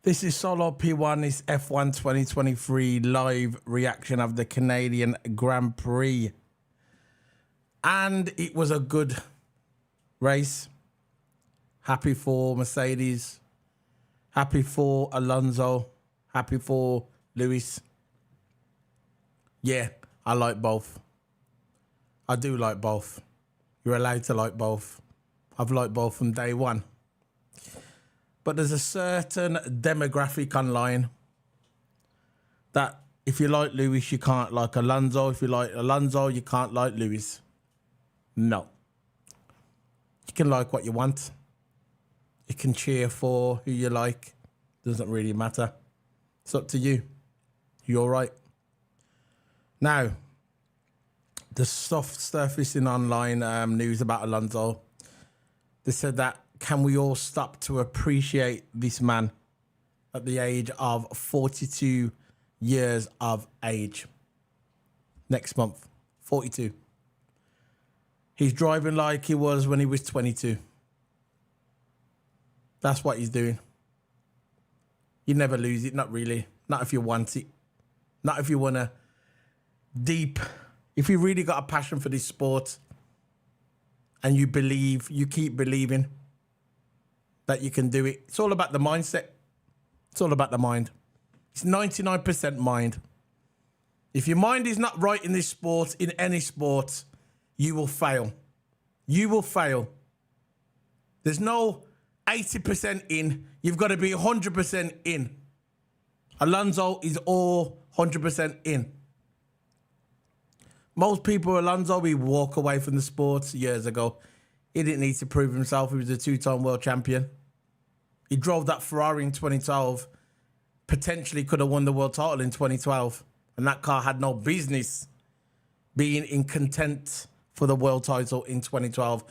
This is Solo P1, it's F1 2023 live reaction of the Canadian Grand Prix. And it was a good race. Happy for Mercedes. Happy for Alonso. Happy for Lewis. Yeah, I like both. I do like both. You're allowed to like both. I've liked both from day one. But there's a certain demographic online that if you like Lewis, you can't like Alonso. If you like Alonso, you can't like Lewis. No. You can like what you want. You can cheer for who you like. Doesn't really matter. It's up to you. You're right. Now, the soft surfacing online news about Alonso. They said that, can we all stop to appreciate this man at the age of 42 years of age? Next month, 42. He's driving like he was when he was 22. That's what he's doing. You never lose it, not really. Not if you want it. Not if you want to deep. If you really got a passion for this sport and you believe, you keep believing that you can do it. It's all about the mindset. It's all about the mind. It's 99% mind. If your mind is not right in this sport, in any sport, you will fail. You will fail. There's no 80% in. You've got to be 100% in. Alonso is all 100% in. Most people, Alonso, we walk away from the sport years ago. He didn't need to prove himself. He was a two-time world champion. He drove that Ferrari in 2012. Potentially could have won the world title in 2012. And that car had no business being in content for the world title in 2012.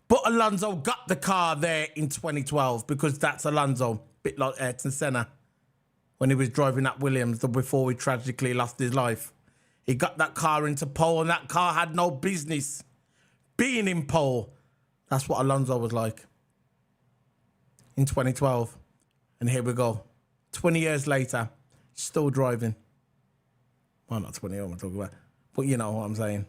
But Alonso got the car there in 2012 because that's Alonso. Bit like Ayrton Senna when he was driving that Williams before he tragically lost his life. He got that car into pole and that car had no business being in pole. That's what Alonso was like in 2012. And here we go. 20 years later, still driving. Well, not 20 years I'm talking about, but you know what I'm saying.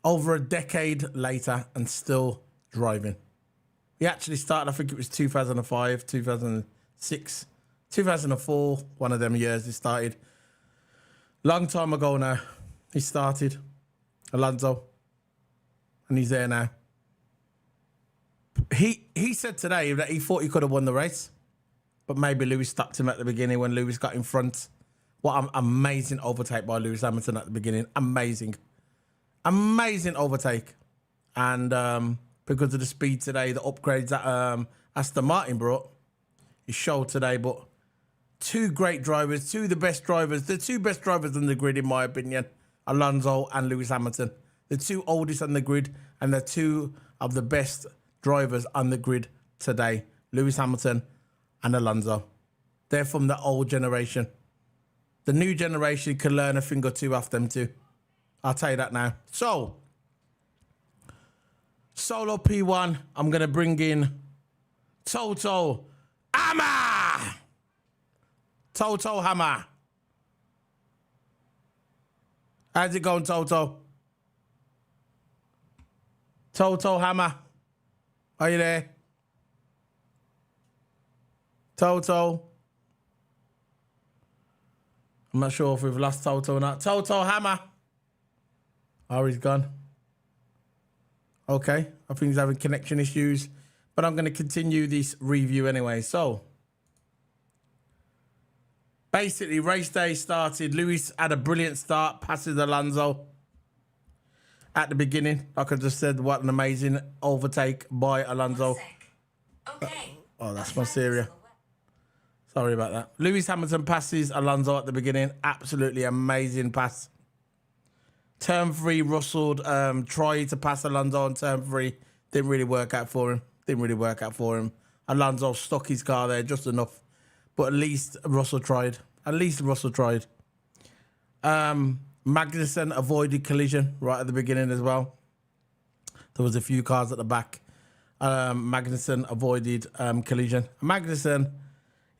Over a decade later and still driving. He actually started, I think it was 2005, 2006, 2004, one of them years he started. Long time ago now, he started, Alonso, and he's there now. He said today that he thought he could have won the race, but maybe Lewis stopped him at the beginning when Lewis got in front. What an amazing overtake by Lewis Hamilton at the beginning. Amazing. Amazing overtake. And because of the speed today, the upgrades that Aston Martin brought, it showed today. But two great drivers, two of the best drivers, the two best drivers on the grid, in my opinion, Alonso and Lewis Hamilton. The two oldest on the grid and the two of the best drivers on the grid today, Lewis Hamilton and Alonso. They're from the old generation. The new generation can learn a thing or two off them too. I'll tell you that now. So, solo P1, I'm going to bring in Toto Hammer. Toto Hammer. How's it going, Toto? Toto Hammer. Are you there? Toto. I'm not sure if we've lost Toto or not. Toto Hammer. Oh, he's gone. Okay. I think he's having connection issues. But I'm going to continue this review anyway. So, basically, race day started. Lewis had a brilliant start. Passes Alonso at the beginning. Like I just said, what an amazing overtake by Alonso. Okay. Oh, that's my Syria. Sorry about that. Lewis Hamilton passes Alonso at the beginning. Absolutely amazing pass. Turn 3, Russell tried to pass Alonso on turn 3. Didn't really work out for him. Alonso stuck his car there just enough. But at least Russell tried. Magnussen avoided collision right at the beginning as well. There was a few cars at the back. Magnussen avoided collision. Magnussen,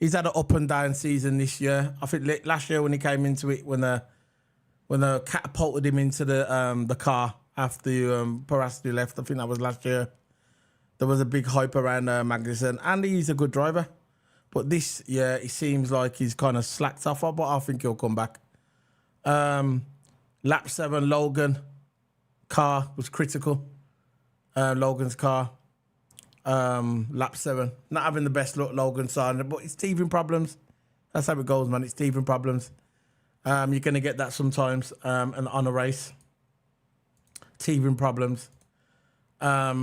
he's had an up and down season this year. I think last year when he came into it, when they catapulted him into the car after Piastri left, I think that was last year. There was a big hype around Magnussen, and he's a good driver. But this year, it seems like he's kind of slacked off, but I think he'll come back. Lap 7, Logan car was critical. Logan's car. Lap 7. Not having the best look, Logan side, but it's teething problems. That's how it goes, man. It's teething problems. You're going to get that sometimes and on a race. Teething problems. I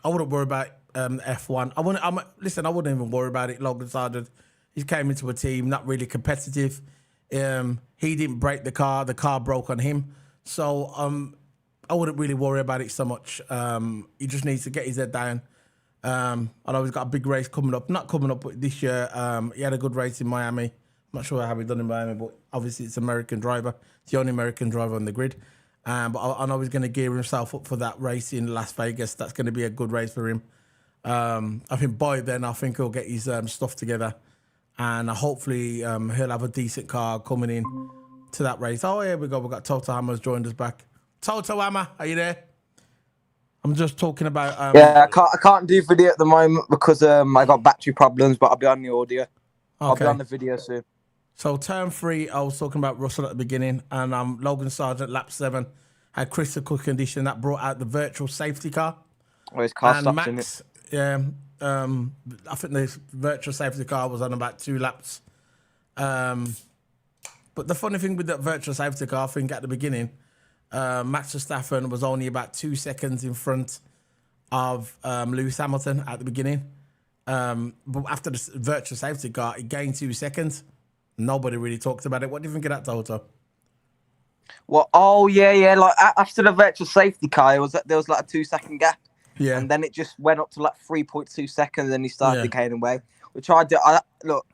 wouldn't worry about F1. I wouldn't even worry about it. Logan Sargent, he came into a team not really competitive. He didn't break the car broke on him. So I wouldn't really worry about it so much. He just needs to get his head down. I know he's got a big race coming up. Not coming up, but this year. He had a good race in Miami. I'm not sure how he done in Miami, but obviously it's an American driver. It's the only American driver on the grid. But I know he's going to gear himself up for that race in Las Vegas. That's going to be a good race for him. I think by then, I think he'll get his stuff together. And hopefully he'll have a decent car coming in to that race. Oh, here we go. We've got Toto Hammer's joined us back. Toto Hammer, are you there? I'm just talking about... yeah, I can't do video at the moment because I got battery problems, but I'll be on the audio. Okay. I'll be on the video soon. So turn 3, I was talking about Russell at the beginning, and Logan Sargent, lap 7, had critical condition that brought out the virtual safety car. Or his car And stopped in it. Max, yeah, I think the virtual safety car was on about 2 laps. But the funny thing with that virtual safety car, I think at the beginning, Max Verstappen was only about 2 seconds in front of Lewis Hamilton at the beginning. But after the virtual safety car, he gained 2 seconds. Nobody really talked about it. What do you think of that, Toto? Well, oh yeah. Like after the virtual safety car, there was like a 2-second gap. Yeah. And then it just went up to like 3.2 seconds, and then he started Yeah. decaying away. Which I did. Look,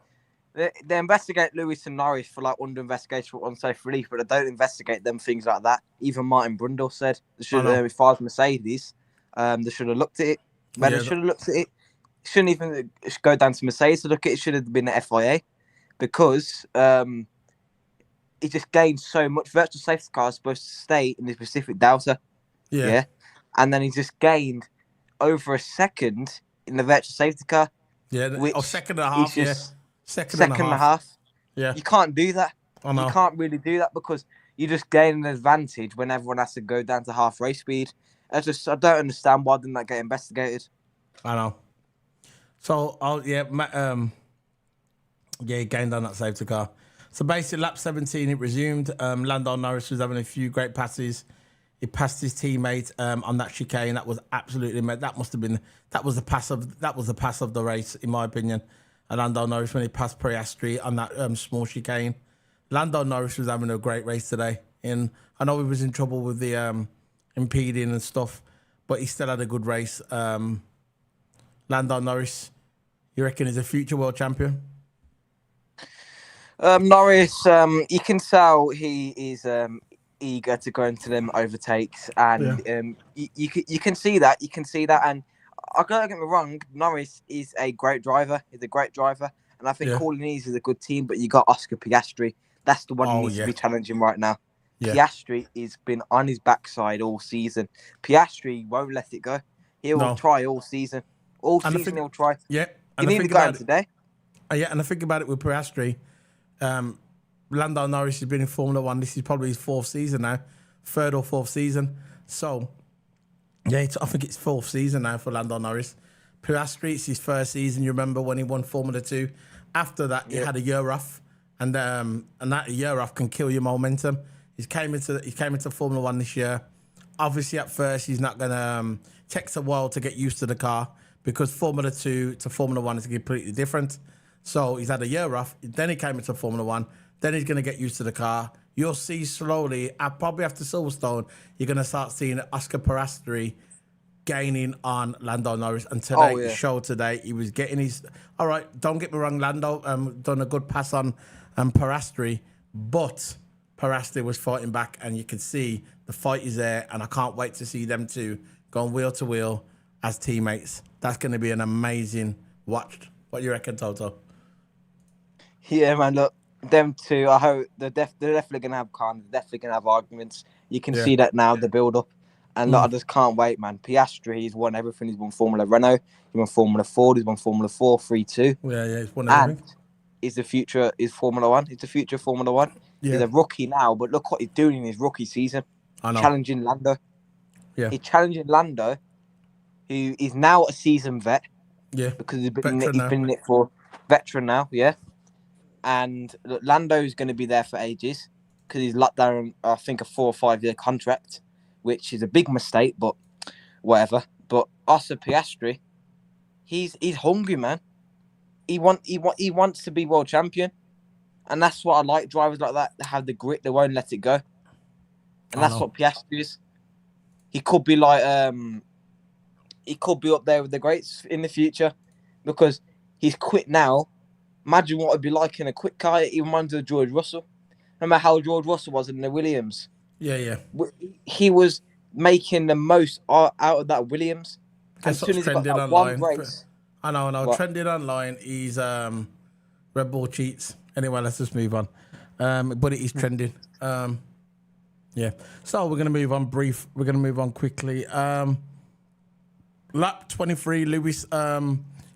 they investigate Lewis and Norris for like under investigation for unsafe relief, but they don't investigate them things like that. Even Martin Brundle said they should, if I was Mercedes, they should have looked at it. They should have looked at it. Shouldn't even go down to Mercedes to look at it. Should have been the FIA, because he just gained so much. Virtual safety car is supposed to stay in the Pacific Delta. Yeah. And then he just gained over a second in the virtual safety car. Yeah, second and a half, yeah. Second and a half. Yeah. You can't do that. I know. You can't really do that, because you just gain an advantage when everyone has to go down to half race speed. I don't understand why didn't that get investigated. I know. So, he gained on that safety car. So basically, lap 17, it resumed. Lando Norris was having a few great passes. He passed his teammate on that chicane. That was absolutely that was the pass of the race, in my opinion. And Lando Norris, when he passed Piastri on that small chicane. Lando Norris was having a great race today. And I know he was in trouble with the impeding and stuff, but he still had a good race. Lando Norris, you reckon he's a future world champion? Norris, you can tell he is eager to go into them overtakes, and you can see that. You can see that, and I don't get me wrong. Norris is a great driver. He's a great driver, and I think all he needs is a good team. But you got Oscar Piastri. That's the one who needs to be challenging right now. Yeah. Piastri has been on his backside all season. Piastri won't let it go. He'll try all season. All season he'll try. Yeah, you need to go in today. Yeah, and I think about it with Piastri. Lando Norris has been in Formula One. This is probably his 4th season now, 3rd or 4th season. So, I think it's 4th season now for Lando Norris. Piastri, it's his 1st season. You remember when he won Formula 2? After that, he had a year off, and that year off can kill your momentum. He came into Formula 1 this year. Obviously, at first, he's not gonna takes a while to get used to the car, because Formula 2 to Formula 1 is completely different. So he's had a year off. Then he came into Formula 1. Then he's going to get used to the car. You'll see slowly, probably after Silverstone, you're going to start seeing Oscar Piastri gaining on Lando Norris. And today, show today, he was getting his... All right, don't get me wrong, Lando done a good pass on Piastri, but Piastri was fighting back, and you can see the fight is there, and I can't wait to see them two going wheel to wheel as teammates. That's going to be an amazing watch. What do you reckon, Toto? Yeah, man, look, them two, I hope they're definitely going to have definitely going to have arguments. You can see that now, the build-up. And look, I just can't wait, man. Piastri, he's won everything. He's won Formula Renault. He's won Formula Ford. He's won Formula 4, 3-2. Yeah, he's won everything. And is Formula 1. He's the future of Formula 1. Yeah. He's a rookie now, but look what he's doing in his rookie season. I know. Challenging Lando. Yeah. He's challenging Lando, who is now a seasoned vet. Yeah. Because he's been in it for veteran now, yeah. And look, Lando's going to be there for ages, because he's locked down, I think, a 4 or 5 year contract, which is a big mistake, but whatever. But Oscar Piastri, he's hungry, man. He wants to be world champion, and that's what I like. Drivers like that have the grit; they won't let it go, and that's what Piastri is. He could be like he could be up there with the greats in the future, because he's quit now. Imagine what it'd be like in a quick car. He reminds me of George Russell. Remember how George Russell was in the Williams? Yeah. He was making the most out of that Williams. As soon as he got that one race, I know. What? Trending online, he's Red Bull cheats. Anyway, let's just move on. But it is trending. Yeah. So we're gonna move on. We're gonna move on quickly. Lap 23, Lewis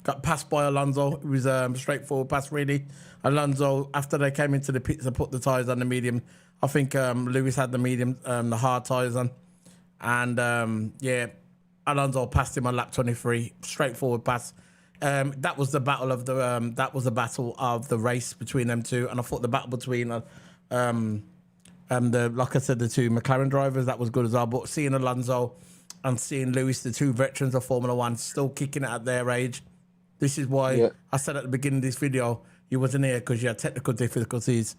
got passed by Alonso. It was straightforward pass, really. Alonso, after they came into the pits and put the tyres on the medium, I think Lewis had the medium, the hard tyres on. And, yeah, Alonso passed him on lap 23. Straightforward pass. That was the battle of the race between them two. And I thought the battle between like I said, the two McLaren drivers, that was good as well. But seeing Alonso and seeing Lewis, the two veterans of Formula One, still kicking it at their age. This is why I said at the beginning of this video, you wasn't here because you had technical difficulties.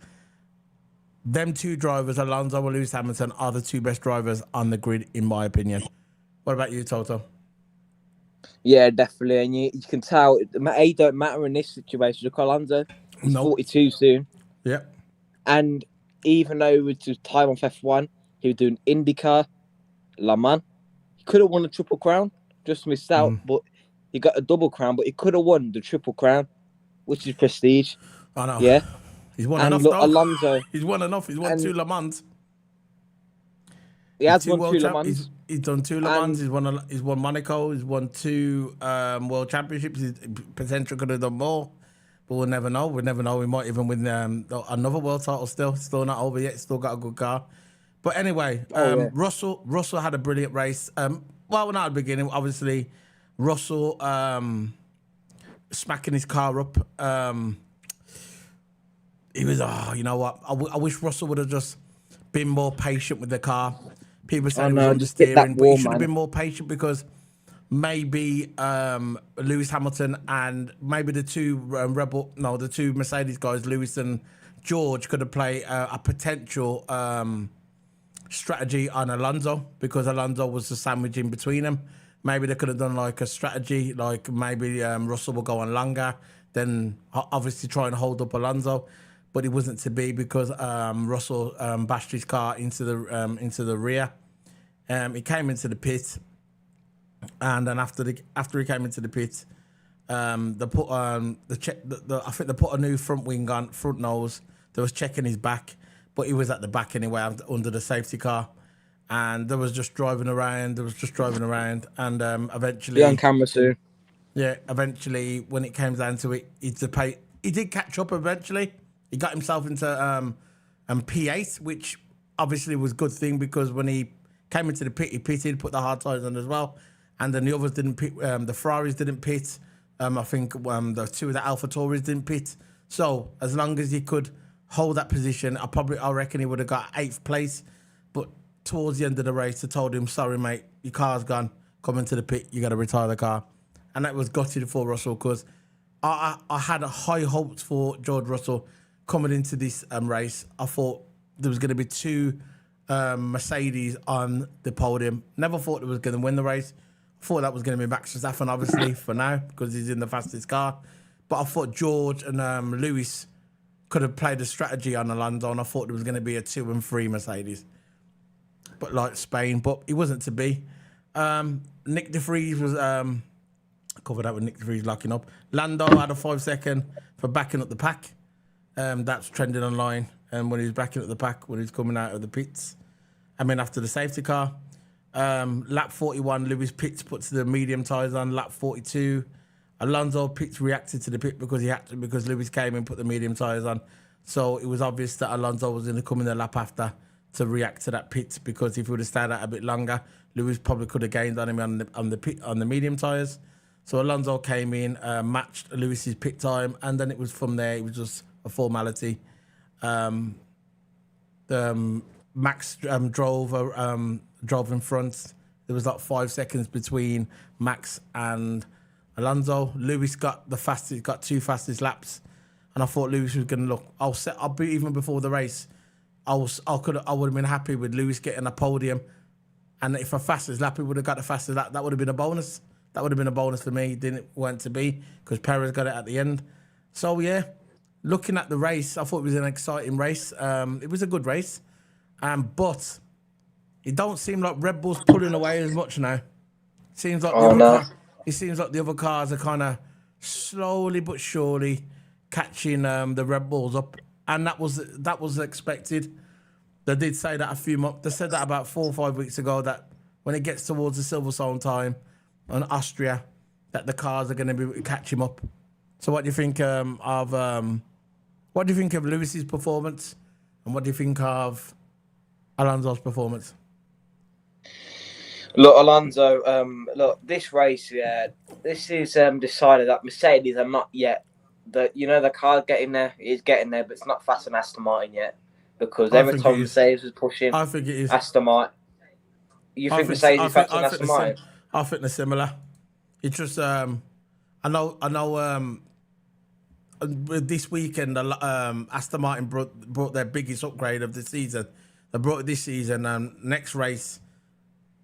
Them two drivers, Alonso and Lewis Hamilton, are the two best drivers on the grid, in my opinion. What about you, Toto? Yeah, definitely. And you can tell age don't matter in this situation. Look, Alonso, he's 42 soon. Yeah. And even though it was just time off F1, he was doing IndyCar, Le Mans. He could have won the Triple Crown, just missed out. But he got a double crown, but he could have won the Triple Crown, which is prestige. I know. Yeah. He's won and enough, look, though. Alonso. He's won enough. He's won 2 Le Mans. He has won 2 Le Mans. He's done 2 Le Mans. He's won Monaco. He's won 2 World Championships. His potential could have done more, but we'll never know. We'll never know. We might even win another world title still. Still not over yet. Still got a good car. But anyway, Russell had a brilliant race. Well, not at the beginning. Obviously, Russell smacking his car up. He was, you know what? I wish Russell would have just been more patient with the car. People say he was understeering, but he should have been more patient because maybe Lewis Hamilton and maybe the two the two Mercedes guys, Lewis and George, could have played a potential strategy on Alonso because Alonso was the sandwich in between them. Maybe they could have done like a strategy, like maybe Russell will go on longer, then obviously try and hold up Alonso. But it wasn't to be because Russell bashed his car into the rear. He came into the pit, and then after he came into the pit, they put I think they put a new front wing on, front nose. They was checking his back, but he was at the back anyway under the safety car, and they was just driving around. And eventually on camera soon. Yeah, eventually when it came down to it, he did catch up eventually. He got himself into P8, which obviously was a good thing because when he came into the pit, he pitted, put the hard tyres on as well. And then the others didn't pit, the Ferraris didn't pit. I think the two of the Alpha Tauris didn't pit. So as long as he could hold that position, I reckon he would have got 8th place. But towards the end of the race, I told him, sorry, mate, your car's gone. Come into the pit, you got to retire the car. And that was gutted for Russell because I had high hopes for George Russell coming into this race. I thought there was going to be 2 Mercedes on the podium. Never thought it was going to win the race. I thought that was going to be Max Verstappen, obviously, for now, because he's in the fastest car. But I thought George and Lewis could have played a strategy on Alonso, and I thought there was going to be a 2 and 3 Mercedes. But like Spain, but it wasn't to be. Nick De Vries was... covered that with Nick De Vries locking up. Lando had a 5-second for backing up the pack. That's trending online. And when he was backing up the pack, when he was coming out of the pits, after the safety car, lap 41, Lewis pits, puts the medium tyres on. Lap 42, Alonso pits reacted to the pit because because Lewis came and put the medium tyres on. So it was obvious that Alonso was going to come in the lap after to react to that pit because if he would have stayed out a bit longer, Lewis probably could have gained on him on the medium tyres. So Alonso came in, matched Lewis's pit time, and then it was from there. It was just a formality. Max drove in front. There was like 5 seconds between Max and Alonso. Lewis got 2 fastest laps, and I thought Lewis was going to look. I'll be even before the race. I would have been happy with Lewis getting a podium, and if a fastest lap, he would have got the fastest lap. That would have been a bonus. That would have been a bonus for me. Didn't want to be because Perez got it at the end. So yeah, looking at the race, I thought it was an exciting race. It was a good race, but it don't seem like Red Bull's pulling away as much now. It seems like the other cars are kind of slowly but surely catching the Red Bulls up, and that was expected. They did say that they said that about 4 or 5 weeks ago that when it gets towards the Silverstone time on Austria, that the cars are going to catch him up. So what do you think what do you think of Lewis's performance, and what do you think of Alonso's performance? Look, Alonso. Look, this race, this is decided that Mercedes are not yet the car getting there is getting there, but it's not fast enough Aston Martin yet, because every time Mercedes was pushing, I think it is Aston Martin. You think Mercedes is faster than Aston Martin? I think they're similar. It's just I know. This weekend, Aston Martin brought their biggest upgrade of the season. They brought it this season, and next race,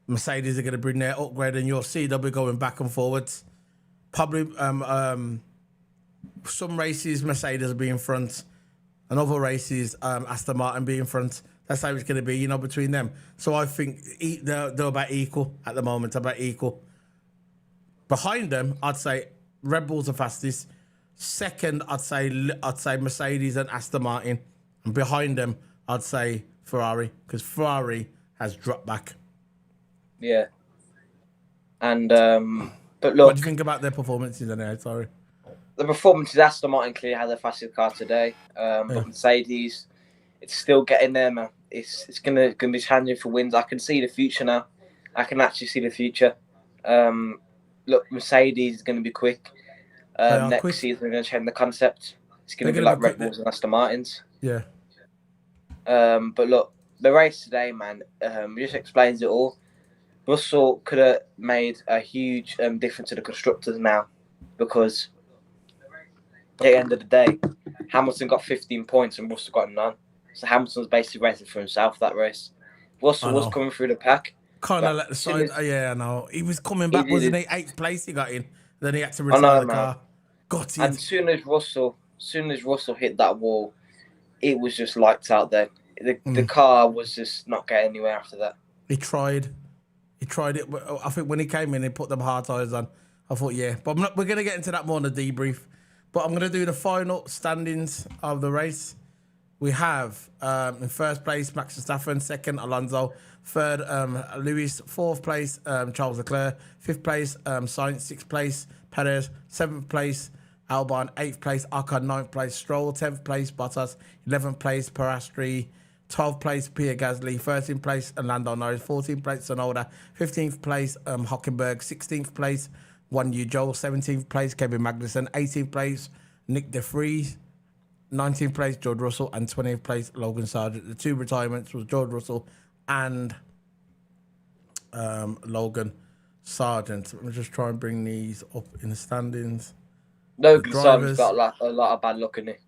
Mercedes are going to bring their upgrade, and you'll see they'll be going back and forwards. Probably some races Mercedes will be in front, and other races Aston Martin be in front. That's how it's going to be, between them. So I think they're about equal at the moment. About equal. Behind them, I'd say Red Bull's the fastest. Second, I'd say Mercedes and Aston Martin, and behind them, I'd say Ferrari, because Ferrari has dropped back. Yeah. And but look, what do you think about their performances? Sorry. The performances, Aston Martin clearly had the fastest car today, but Mercedes, it's still getting there, man. It's gonna be challenging for wins. I can see the future now. I can actually see the future. Look, Mercedes is going to be quick. Next season, they're going to change the concept. It's going to be like Red Bulls and Aston Martins. Yeah. But look, the race today, man, just explains it all. Russell could have made a huge difference to the constructors now, because at the end of the day, Hamilton got 15 points and Russell got none. So Hamilton's basically racing for himself that race. Russell was coming through the pack. Kind of let the side. I know. He was coming back, wasn't he? 8th place he got in. Then he had to retire the car. Got it. And as soon as Russell hit that wall, it was just lights out there. The car was just not getting anywhere after that. He tried it. I think when he came in, he put them hard tyres on. I thought, yeah. But we're going to get into that more in the debrief. But I'm going to do the final standings of the race. We have in first place Max Verstappen, second Alonso, third Lewis, fourth place Charles Leclerc, fifth place Sainz, sixth place Perez, seventh place Albon, 8th place Ocon, 9th place Stroll, 10th place Bottas, 11th place Piastri, 12th place Pierre Gasly, 13th place Lando Norris, 14th place Tsunoda, 15th place Hockenberg, 16th place Guan Yu Zhou, 17th place Kevin Magnussen, 18th place Nick De Vries, 19th place George Russell, and 20th place Logan Sargent. The two retirements was George Russell and Logan Sargent. Let me just try and bring these up in the standings. Logan Sargent's got a lot of bad luck in it.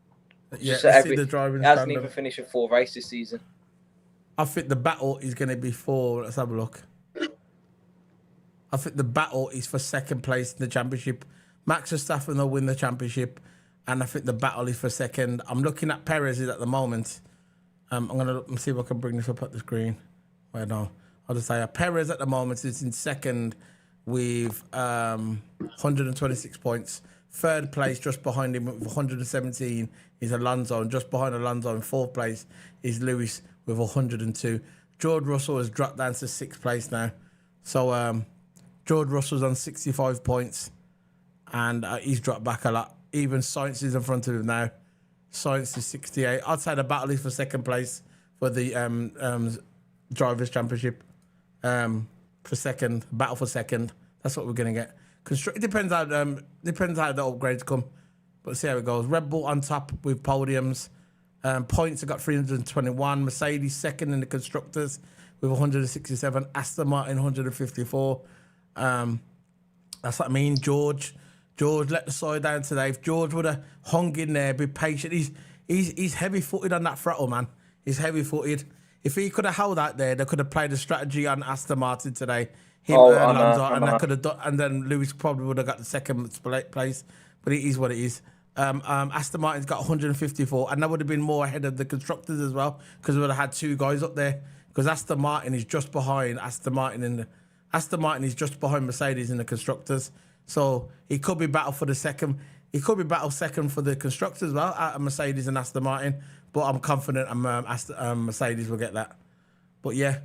Yeah, the driving. He hasn't even finished a 4 race this season. I think the battle is going to be for. Let's have a look. I think the battle is for second place in the championship. Max Verstappen will win the championship, and I think the battle is for second. I'm looking at Perez at the moment. I'm going to look and see if I can bring this up at the screen. Wait, no. I'll just say Perez at the moment is in second with 126 points. Third place, just behind him with 117, is Alonso. And just behind Alonso in fourth place is Lewis with 102. George Russell has dropped down to 6th place now. So George Russell's on 65 points. And he's dropped back a lot. Even Sainz is in front of him now. Sainz is 68. I'd say the battle is for second place for the Drivers' Championship. For second, battle for second. That's what we're going to get. It depends how the upgrades come. But see how it goes. Red Bull on top with podiums. Points have got 321. Mercedes second in the constructors with 167. Aston Martin 154. That's what I mean. George let the side down today. If George would have hung in there, be patient. He's heavy-footed on that throttle, man. He's heavy-footed. If he could have held out there, they could have played a strategy on Aston Martin today. And then Lewis probably would have got the second place. But it is what it is. Aston Martin's got 154, and that would have been more ahead of the constructors as well, because we would have had 2 guys up there. Because Aston Martin is just behind Mercedes in the constructors. So he could be battle for the second. He could be battle second for the constructors as well, out of Mercedes and Aston Martin. But I'm confident Mercedes will get that. But yeah,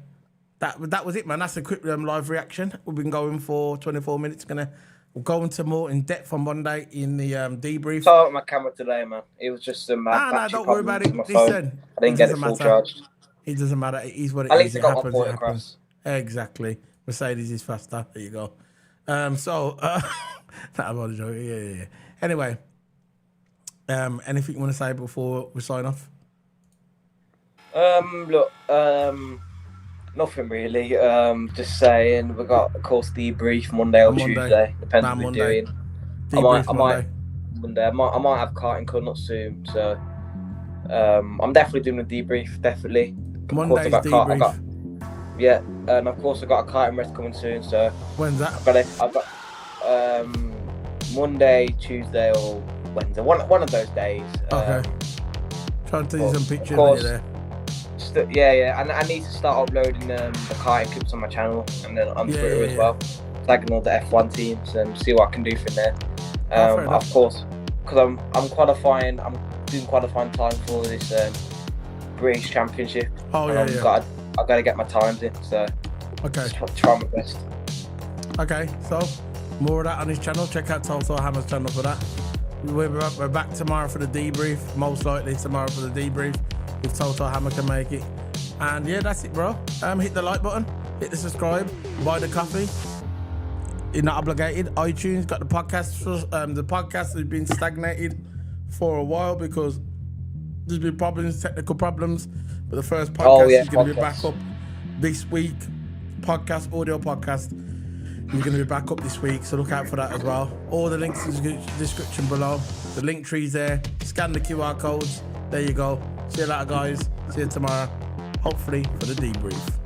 that was it, man. That's a quick live reaction. We've been going for 24 minutes. Gonna We'll go into more in depth on Monday in the debrief. Sorry about my camera today, man. It was just some battery Don't worry problems about it. with my phone. Listen, I didn't get it full charged. It doesn't matter. It is what it At is. least I It got my happens. point It happens. across. Exactly. Mercedes is faster. There you go. I'm only joking. Yeah. Anyway, anything you want to say before we sign off? Look, nothing really. Just saying, we got, of course, debrief Monday or Tuesday, depends on what we're doing. I might have karting coming up soon, so I'm definitely doing a debrief. Definitely. Monday's debrief. Yeah, and of course I got a karting race coming soon. So when's that? I've got Monday, Tuesday, or Wednesday. One of those days. Okay. Trying to do some pictures of you there. Yeah, and I need to start uploading the karting clips on my channel and then on Twitter as well, tagging all the F1 teams and see what I can do from there. Of course, because I'm qualifying. I'm doing qualifying time for this British Championship. I've got to get my times in, so try my best. Okay, so more of that on his channel. Check out Total Hammer's channel for that. We're back tomorrow for the debrief, most likely tomorrow for the debrief, if Total Hammer can make it. And yeah, that's it, bro. Hit the like button, hit the subscribe, buy the coffee. You're not obligated. iTunes got the podcast. The podcast has been stagnated for a while because there's been technical problems. But the first podcast is going to be back up this week. Audio podcast is going to be back up this week, so look out for that as well. All the links in the description below. The link tree's there. Scan the QR codes. There you go. See you later, guys. See you tomorrow. Hopefully for the debrief.